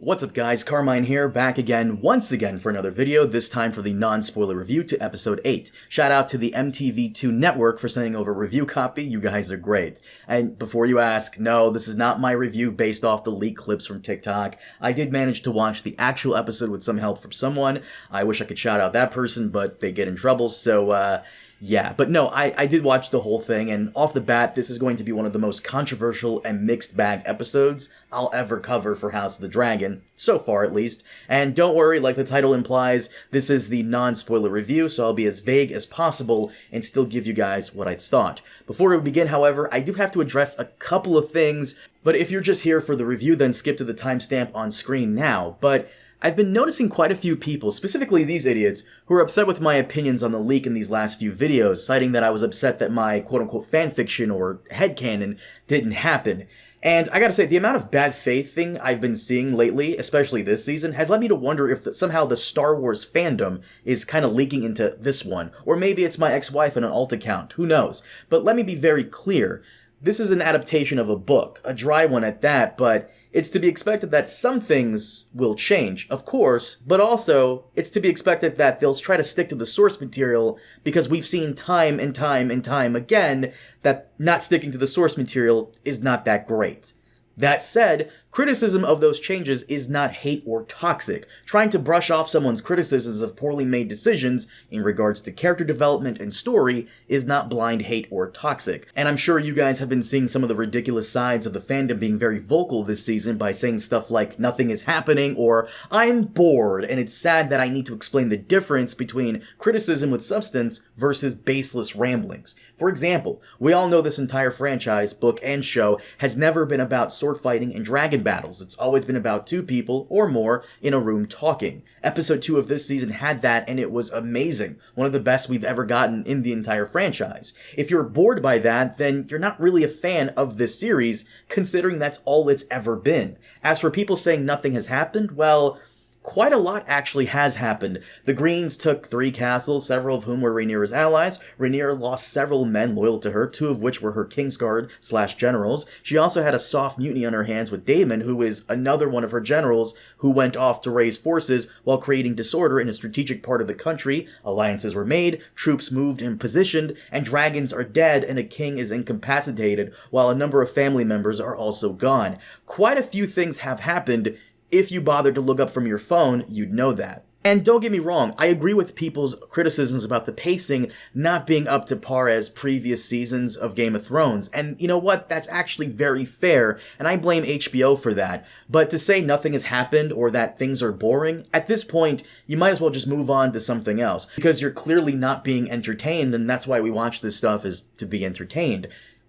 What's up guys, Carmine here, back again, once again for another video, this time for the non-spoiler review to episode 8. Shout out to the MTV2 network for sending over a review copy, you guys are great. And before you ask, no, this is not my review based off the leaked clips from TikTok. I did manage to watch the actual episode with some help from someone. I wish I could shout out that person, but they get in trouble, so yeah, but no, I did watch the whole thing, and off the bat, this is going to be one of the most controversial and mixed bag episodes I'll ever cover for House of the Dragon, so far at least. And don't worry, like the title implies, this is the non-spoiler review, so I'll be as vague as possible and still give you guys what I thought. Before we begin, however, I do have to address a couple of things, but if you're just here for the review, then skip to the timestamp on screen now. But I've been noticing quite a few people, specifically these idiots, who are upset with my opinions on the leak in these last few videos, citing that I was upset that my quote-unquote fanfiction or headcanon didn't happen. And I gotta say, the amount of bad faith thing I've been seeing lately, especially this season, has led me to wonder if somehow the Star Wars fandom is kind of leaking into this one. Or maybe it's my ex-wife in an alt account, who knows. But let me be very clear. This is an adaptation of a book, a dry one at that, but it's to be expected that some things will change, of course, but also it's to be expected that they'll try to stick to the source material because we've seen time and time and time again that not sticking to the source material is not that great. That said, criticism of those changes is not hate or toxic. Trying to brush off someone's criticisms of poorly made decisions in regards to character development and story is not blind hate or toxic. And I'm sure you guys have been seeing some of the ridiculous sides of the fandom being very vocal this season by saying stuff like nothing is happening or I'm bored, and it's sad that I need to explain the difference between criticism with substance versus baseless ramblings. For example, we all know this entire franchise, book and show, has never been about sword fighting and dragon battles. It's always been about two people, or more, in a room talking. Episode 2 of this season had that, and it was amazing. One of the best we've ever gotten in the entire franchise. If you're bored by that, then you're not really a fan of this series, considering that's all it's ever been. As for people saying nothing has happened, well, quite a lot actually has happened. The Greens took 3 castles, several of whom were Rhaenyra's allies. Rhaenyra lost several men loyal to her, 2 of which were her Kingsguard/generals. She also had a soft mutiny on her hands with Daemon, who is another one of her generals, who went off to raise forces while creating disorder in a strategic part of the country. Alliances were made, troops moved and positioned, and dragons are dead and a king is incapacitated, while a number of family members are also gone. Quite a few things have happened. If you bothered to look up from your phone, you'd know that. And don't get me wrong, I agree with people's criticisms about the pacing not being up to par as previous seasons of Game of Thrones. And you know what? That's actually very fair, and I blame HBO for that. But to say nothing has happened or that things are boring, at this point, you might as well just move on to something else. Because you're clearly not being entertained, and that's why we watch this stuff, is to be entertained.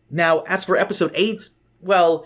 Now, as for episode 8, well,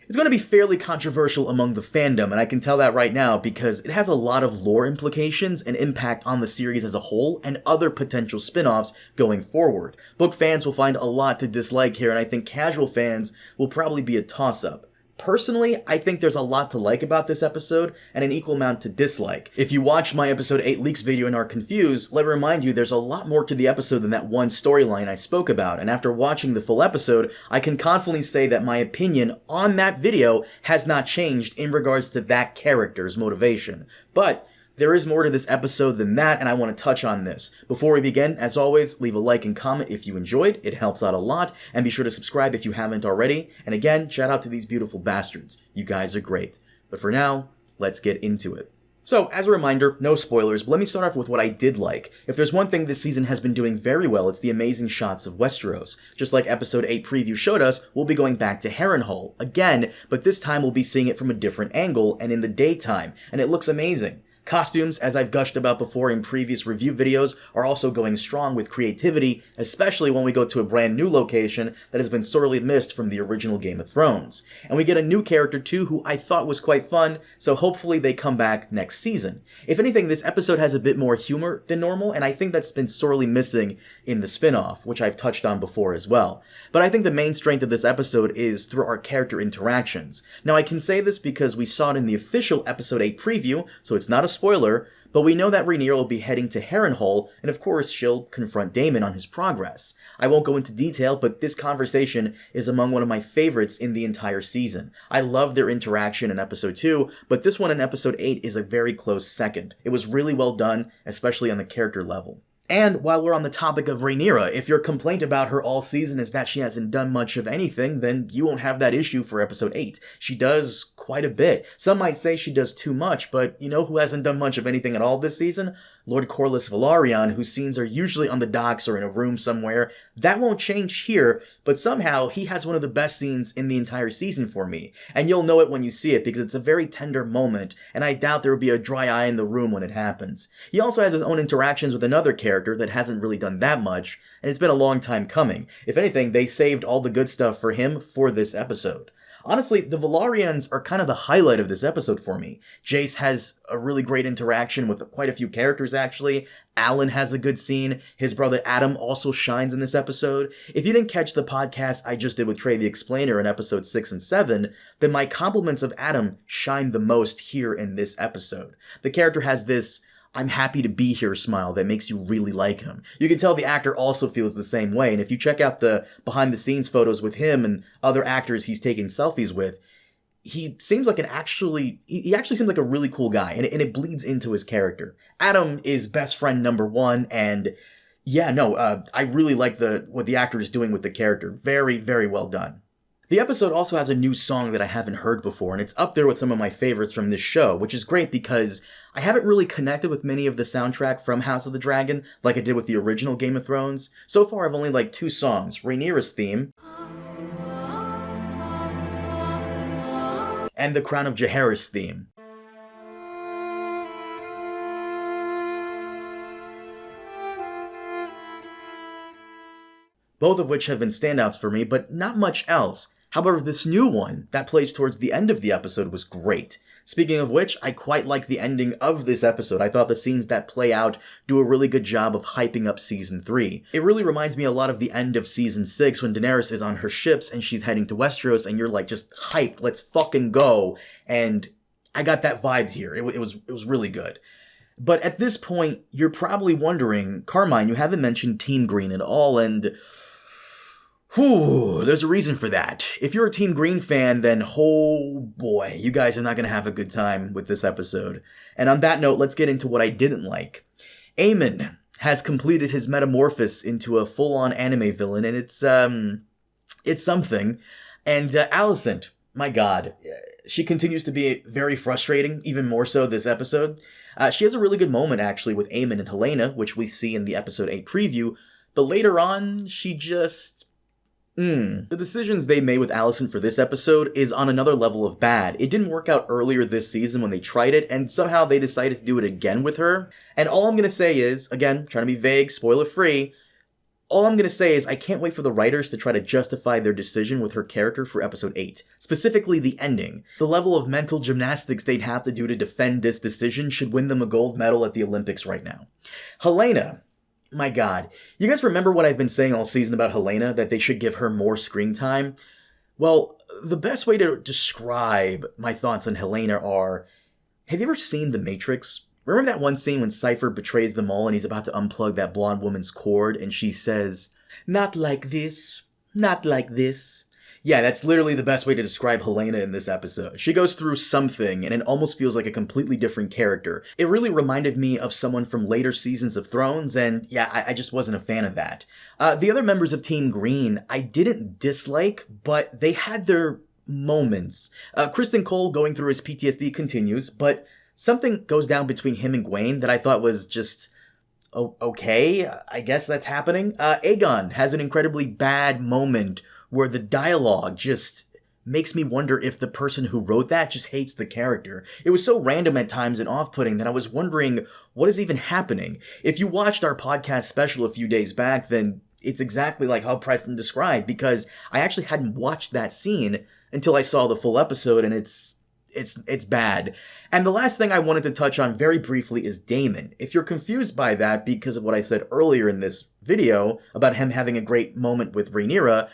it's going to be fairly controversial among the fandom, and I can tell that right now because it has a lot of lore implications and impact on the series as a whole and other potential spin-offs going forward. Book fans will find a lot to dislike here, and I think casual fans will probably be a toss-up. Personally, I think there's a lot to like about this episode, and an equal amount to dislike. If you watched my episode 8 leaks video and are confused, let me remind you there's a lot more to the episode than that one storyline I spoke about, and after watching the full episode, I can confidently say that my opinion on that video has not changed in regards to that character's motivation. But there is more to this episode than that, and I want to touch on this. Before we begin, as always, leave a like and comment if you enjoyed. It helps out a lot, and be sure to subscribe if you haven't already. And again, shout out to these beautiful bastards. You guys are great. But for now, let's get into it. So, as a reminder, no spoilers, but let me start off with what I did like. If there's one thing this season has been doing very well, it's the amazing shots of Westeros. Just like episode 8 preview showed us, we'll be going back to Harrenhal again, but this time we'll be seeing it from a different angle and in the daytime, and it looks amazing. Costumes, as I've gushed about before in previous review videos, are also going strong with creativity, especially when we go to a brand new location that has been sorely missed from the original Game of Thrones. And we get a new character too who I thought was quite fun, so hopefully they come back next season. If anything, this episode has a bit more humor than normal, and I think that's been sorely missing in the spin-off, which I've touched on before as well. But I think the main strength of this episode is through our character interactions. Now I can say this because we saw it in the official episode 8 preview, so it's not a spoiler, but we know that Rhaenyra will be heading to Harrenhal, and of course she'll confront Daemon on his progress. I won't go into detail, but this conversation is among one of my favorites in the entire season. I love their interaction in episode 2, but this one in episode 8 is a very close second. It was really well done, especially on the character level. And while we're on the topic of Rhaenyra, if your complaint about her all season is that she hasn't done much of anything, then you won't have that issue for episode 8. She does quite a bit. Some might say she does too much, but you know who hasn't done much of anything at all this season? Lord Corlys Velaryon, whose scenes are usually on the docks or in a room somewhere. That won't change here, but somehow he has one of the best scenes in the entire season for me. And you'll know it when you see it because it's a very tender moment, and I doubt there will be a dry eye in the room when it happens. He also has his own interactions with another character that hasn't really done that much, and it's been a long time coming. If anything, they saved all the good stuff for him for this episode. Honestly, the Velaryons are kind of the highlight of this episode for me. Jace has a really great interaction with quite a few characters, actually. Alan has a good scene. His brother Adam also shines in this episode. If you didn't catch the podcast I just did with Trey the Explainer in episodes 6 and 7, then my compliments of Adam shine the most here in this episode. The character has this "I'm happy to be here" smile that makes you really like him. You can tell the actor also feels the same way, and if you check out the behind-the-scenes photos with him and other actors he's taking selfies with, he seems like he actually seems like a really cool guy, and it bleeds into his character. Adam is best friend number 1, and I really like what the actor is doing with the character. Very, very well done. The episode also has a new song that I haven't heard before, and it's up there with some of my favorites from this show, which is great because I haven't really connected with many of the soundtrack from House of the Dragon like I did with the original Game of Thrones. So far, I've only liked 2 songs, Rhaenyra's theme and the Crown of Jaehaerys theme. Both of which have been standouts for me, but not much else. However, this new one that plays towards the end of the episode was great. Speaking of which, I quite like the ending of this episode. I thought the scenes that play out do a really good job of hyping up Season 3. It really reminds me a lot of the end of Season 6 when Daenerys is on her ships and she's heading to Westeros and you're like just hyped, let's fucking go. And I got that vibes here. It was really good. But at this point, you're probably wondering, Carmine, you haven't mentioned Team Green at all, and there's a reason for that. If you're a Team Green fan, then oh boy, you guys are not going to have a good time with this episode. And on that note, let's get into what I didn't like. Aemon has completed his metamorphosis into a full-on anime villain, and it's something. And Alicent, my god, she continues to be very frustrating, even more so this episode. She has a really good moment, actually, with Aemon and Helaena, which we see in the episode 8 preview, but later on, she just The decisions they made with Alicent for this episode is on another level of bad. It didn't work out earlier this season when they tried it, and somehow they decided to do it again with her. And all I'm gonna say is, again, trying to be vague, spoiler-free, all I'm gonna say is I can't wait for the writers to try to justify their decision with her character for episode 8. Specifically the ending. The level of mental gymnastics they'd have to do to defend this decision should win them a gold medal at the Olympics right now. Helaena. My god. You guys remember what I've been saying all season about Helaena, that they should give her more screen time? Well, the best way to describe my thoughts on Helaena are, have you ever seen The Matrix? Remember that one scene when Cypher betrays them all and he's about to unplug that blonde woman's cord and she says, "Not like this, not like this." Yeah, that's literally the best way to describe Helaena in this episode. She goes through something, and it almost feels like a completely different character. It really reminded me of someone from later seasons of Thrones, and yeah, I just wasn't a fan of that. The other members of Team Green, I didn't dislike, but they had their moments. Kristen Cole going through his PTSD continues, but something goes down between him and Gwaine that I thought was just okay, I guess that's happening. Aegon has an incredibly bad moment where the dialogue just makes me wonder if the person who wrote that just hates the character. It was so random at times and off-putting that I was wondering what is even happening. If you watched our podcast special a few days back, then it's exactly like how Preston described, because I actually hadn't watched that scene until I saw the full episode, and it's bad. And the last thing I wanted to touch on very briefly is Daemon. If you're confused by that because of what I said earlier in this video about him having a great moment with Rhaenyra,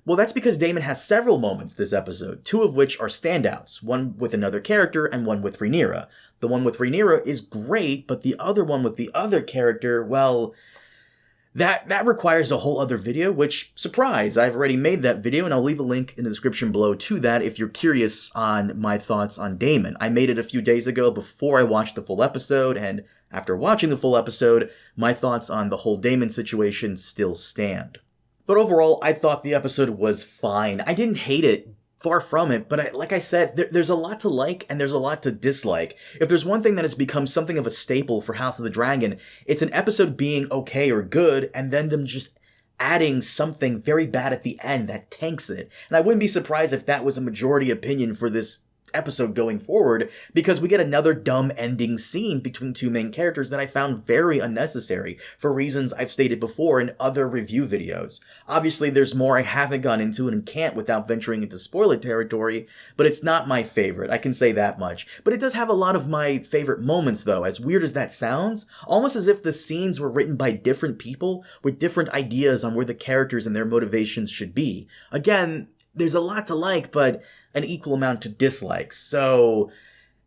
Well, that's because Daemon has several moments this episode, two of which are standouts, one with another character and one with Rhaenyra. The one with Rhaenyra is great, but the other one with the other character, well, that requires a whole other video, which, surprise, I've already made that video, and I'll leave a link in the description below to that if you're curious on my thoughts on Daemon. I made it a few days ago before I watched the full episode, and after watching the full episode, my thoughts on the whole Daemon situation still stand. But overall, I thought the episode was fine. I didn't hate it. Far from it, but like I said, there's a lot to like and there's a lot to dislike. If there's one thing that has become something of a staple for House of the Dragon, it's an episode being okay or good, and then them just adding something very bad at the end that tanks it. And I wouldn't be surprised if that was a majority opinion for this episode going forward, because we get another dumb ending scene between two main characters that I found very unnecessary, for reasons I've stated before in other review videos. Obviously, there's more I haven't gone into and can't without venturing into spoiler territory, but it's not my favorite, I can say that much. But it does have a lot of my favorite moments though, as weird as that sounds, almost as if the scenes were written by different people with different ideas on where the characters and their motivations should be. Again, there's a lot to like, but an equal amount to dislike. So,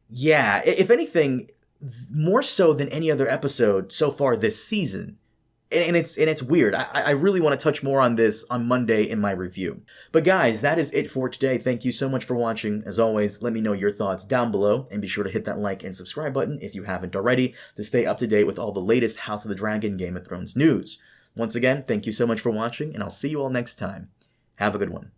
yeah, if anything, more so than any other episode so far this season. And it's weird. I really want to touch more on this on Monday in my review. But guys, that is it for today. Thank you so much for watching. As always, let me know your thoughts down below, and be sure to hit that like and subscribe button if you haven't already to stay up to date with all the latest House of the Dragon Game of Thrones news. Once again, thank you so much for watching, and I'll see you all next time. Have a good one.